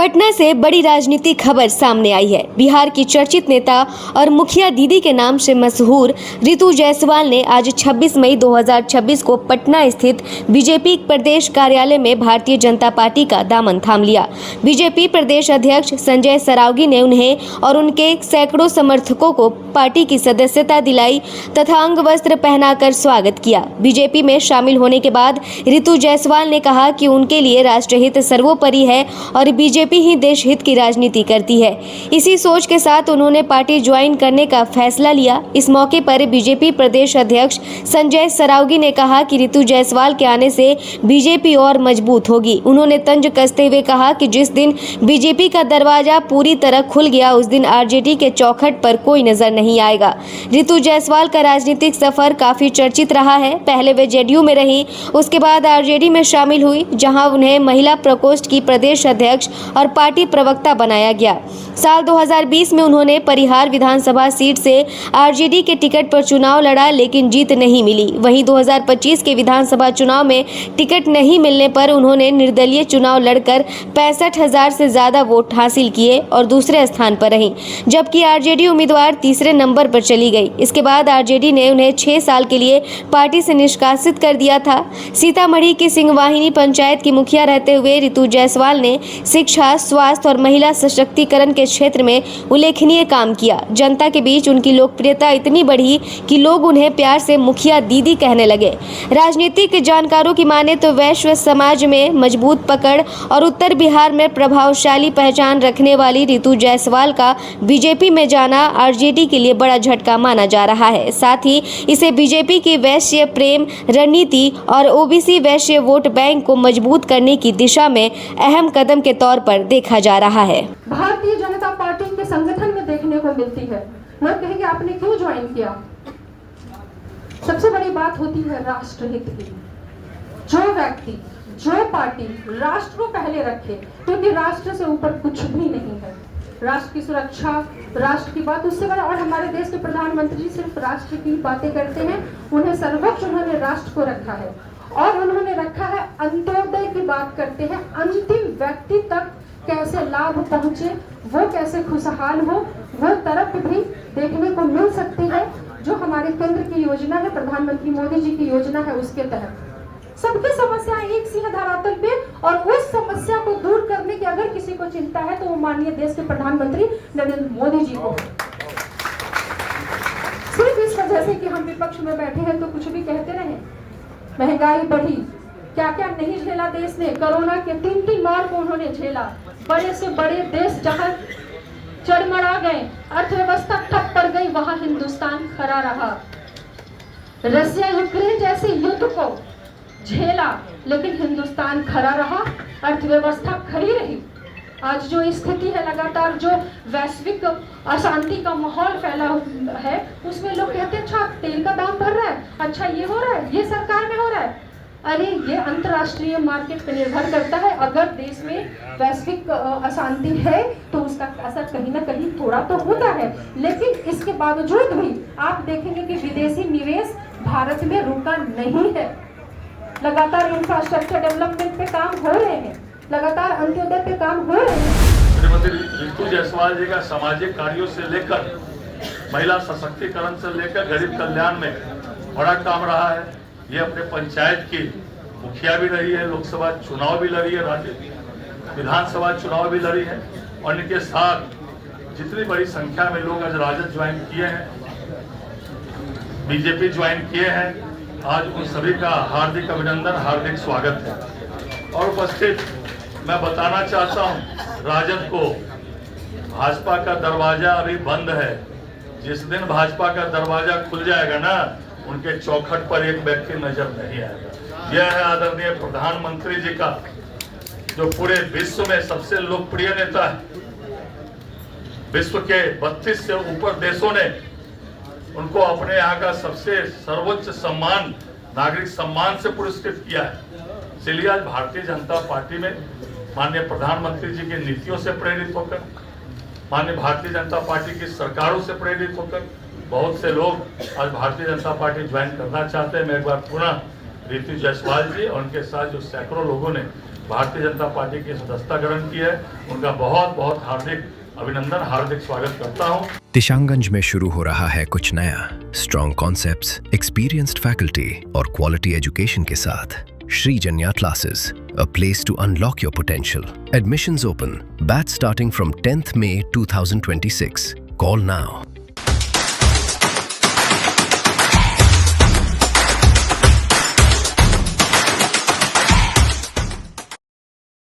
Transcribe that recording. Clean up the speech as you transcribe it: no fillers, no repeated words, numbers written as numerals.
पटना से बड़ी राजनीतिक खबर सामने आई है। बिहार की चर्चित नेता और मुखिया दीदी के नाम से मशहूर रितु जायसवाल ने आज 26 मई 2026 को पटना स्थित बीजेपी प्रदेश कार्यालय में भारतीय जनता पार्टी का दामन थाम लिया। बीजेपी प्रदेश अध्यक्ष संजय सरावगी ने उन्हें और उनके सैकड़ों समर्थकों को पार्टी की सदस्यता दिलाई तथा अंग वस्त्र पहनाकर स्वागत किया। बीजेपी में शामिल होने के बाद रितु जायसवाल ने कहा कि उनके लिए राष्ट्रहित सर्वोपरि है और बीजेपी ही देश हित की राजनीति करती है। इसी सोच के साथ उन्होंने पार्टी ज्वाइन करने का फैसला लिया। इस मौके पर बीजेपी प्रदेश अध्यक्ष संजय सरावगी ने कहा कि रितु जायसवाल के आने से बीजेपी और मजबूत होगी। उन्होंने तंज कसते हुए कहा कि जिस दिन बीजेपी का दरवाजा पूरी तरह खुल गया उस दिन आरजेडी के चौखट पर कोई नजर नहीं आएगा। रितु जायसवाल का राजनीतिक सफर काफी चर्चित रहा है। पहले वे जेडीयू में रही, उसके बाद आरजेडी में शामिल हुई, जहां उन्हें महिला प्रकोष्ठ की प्रदेश अध्यक्ष और पार्टी प्रवक्ता बनाया गया। साल 2020 में उन्होंने परिहार विधानसभा सीट से आरजेडी के टिकट पर चुनाव लड़ा, लेकिन जीत नहीं मिली। वहीं 2025 के विधानसभा चुनाव में टिकट नहीं मिलने पर उन्होंने निर्दलीय चुनाव लड़कर 65,000 से ज्यादा वोट हासिल किए और दूसरे स्थान पर रहीं, जबकि आरजेडी उम्मीदवार तीसरे नंबर पर चली गई। इसके बाद आरजेडी ने उन्हें 6 साल के लिए पार्टी से निष्कासित कर दिया था। सीतामढ़ी की सिंहवाहिनी पंचायत की मुखिया रहते हुए रितु जायसवाल ने शिक्षा, स्वास्थ्य और महिला सशक्तिकरण के क्षेत्र में उल्लेखनीय काम किया। जनता के बीच उनकी लोकप्रियता इतनी बढ़ी कि लोग उन्हें प्यार से मुखिया दीदी कहने लगे। राजनीतिक जानकारों की माने तो वैश्व समाज में मजबूत पकड़ और उत्तर बिहार में प्रभावशाली पहचान रखने वाली रितु जायसवाल का बीजेपी में जाना आरजेडी के लिए बड़ा झटका माना जा रहा है। साथ ही इसे बीजेपी की वैश्य प्रेम रणनीति और ओबीसी वैश्य वोट बैंक को मजबूत करने की दिशा में अहम कदम के तौर पर देखा जा रहा है। भारतीय जनता पार्टी के संगठन में देखने को मिलती है। लोग कहेंगे आपने क्यों ज्वाइन किया? सबसे बड़ी बात होती है राष्ट्रहित की। जो व्यक्ति, जो पार्टी राष्ट्र को पहले रखे, क्योंकि राष्ट्र से ऊपर कुछ भी नहीं है। राष्ट्र की सुरक्षा, राष्ट्र की बात उससे बड़ा। और हमारे देश के प्रधानमंत्री जी सिर्फ राष्ट्र की बातें करते हैं, उन्हें सर्वोच्च उन्होंने राष्ट्र को रखा है और उन्होंने रखा है अंत्योदय की बात करते हैं। अंतिम व्यक्ति तक कैसे लाभ पहुंचे, वो कैसे खुशहाल हो, वो तरफ भी देखने को मिल सकती है। जो हमारे केंद्र की योजना है, प्रधानमंत्री मोदी जी की योजना है, उसके तहत सबकी समस्याएं एक सी है धरातल पे, और उस समस्या को दूर करने की अगर किसी को चिंता है तो वो माननीय देश के प्रधानमंत्री नरेंद्र मोदी जी को। सिर्फ इस वजह से कि हम विपक्ष में बैठे हैं तो कुछ भी कहते रहे। महंगाई बढ़ी, क्या क्या नहीं झेला देश ने। कोरोना के 3 मार को उन्होंने झेला। बड़े से बड़े देश जहां चरमरा गए, अर्थव्यवस्था ठप पड़ गई, वहां हिंदुस्तान खड़ा रहा। रशिया यूक्रेन जैसे युद्ध को झेला, लेकिन हिंदुस्तान खड़ा रहा, अर्थव्यवस्था खड़ी रही। आज जो स्थिति है, लगातार जो वैश्विक अशांति का माहौल फैला है, उसमें लोग कहते हैं अच्छा तेल का दाम बढ़ रहा है, अच्छा ये हो रहा है, ये सरकार में हो रहा है। अरे ये अंतर्राष्ट्रीय मार्केट पर निर्भर करता है। अगर देश में वैश्विक अशांति है तो उसका असर कहीं ना कहीं थोड़ा तो होता है, लेकिन इसके बावजूद भी आप देखेंगे कि विदेशी निवेश भारत में रुका नहीं है। लगातार इंफ्रास्ट्रक्चर डेवलपमेंट पे काम हो रहे हैं, लगातार अंत्योदय पे काम हो रहे हैं। श्रीमती रितु जायसवाल जी का सामाजिक कार्यों से लेकर महिला सशक्तिकरण से लेकर गरीब कल्याण में बड़ा काम रहा है। ये अपने पंचायत की मुखिया भी रही है, लोकसभा चुनाव भी लड़ी है, राज्य विधानसभा चुनाव भी लड़ी है, और इनके साथ जितनी बड़ी संख्या में लोग आज राजद ज्वाइन किए हैं, बीजेपी ज्वाइन किए हैं, आज उन सभी का हार्दिक अभिनंदन, हार्दिक स्वागत है। और उपस्थित मैं बताना चाहता हूं राजद को, भाजपा का दरवाजा अभी बंद है। जिस दिन भाजपा का दरवाजा खुल जाएगा ना, उनके चौखट पर एक व्यक्ति नजर नहीं आएगा। यह है आदरणीय प्रधानमंत्री जी का, जो पूरे विश्व में सबसे लोकप्रिय नेता है। विश्व के 32 से ऊपर देशों ने उनको अपने यहाँ का सबसे सर्वोच्च सम्मान, नागरिक सम्मान से पुरस्कृत किया है। इसलिए आज भारतीय जनता पार्टी में माननीय प्रधानमंत्री जी की नीतियों से प्रेरित होकर, माननीय भारतीय जनता पार्टी की सरकारों से प्रेरित होकर बहुत से लोग आज भारतीय जनता पार्टी ज्वाइन करना चाहते हैं। मैं एक बार पुनः रितु जायसवाल जी और उनके साथ जो सैकड़ों लोगों ने भारतीय जनता पार्टी की सदस्यता ग्रहण की है। उनका बहुत बहुत हार्दिक अभिनंदन, हार्दिक स्वागत करता हूं। दिशांगंज में शुरू हो रहा है कुछ नया। स्ट्रॉन्ग कॉन्सेप्ट्स, एक्सपीरियंस्ड फैकल्टी और क्वालिटी एजुकेशन के साथ श्रीजन्या classes, a place to unlock your potential. Admissions open. Batch starting from 10th May 2026. Call now.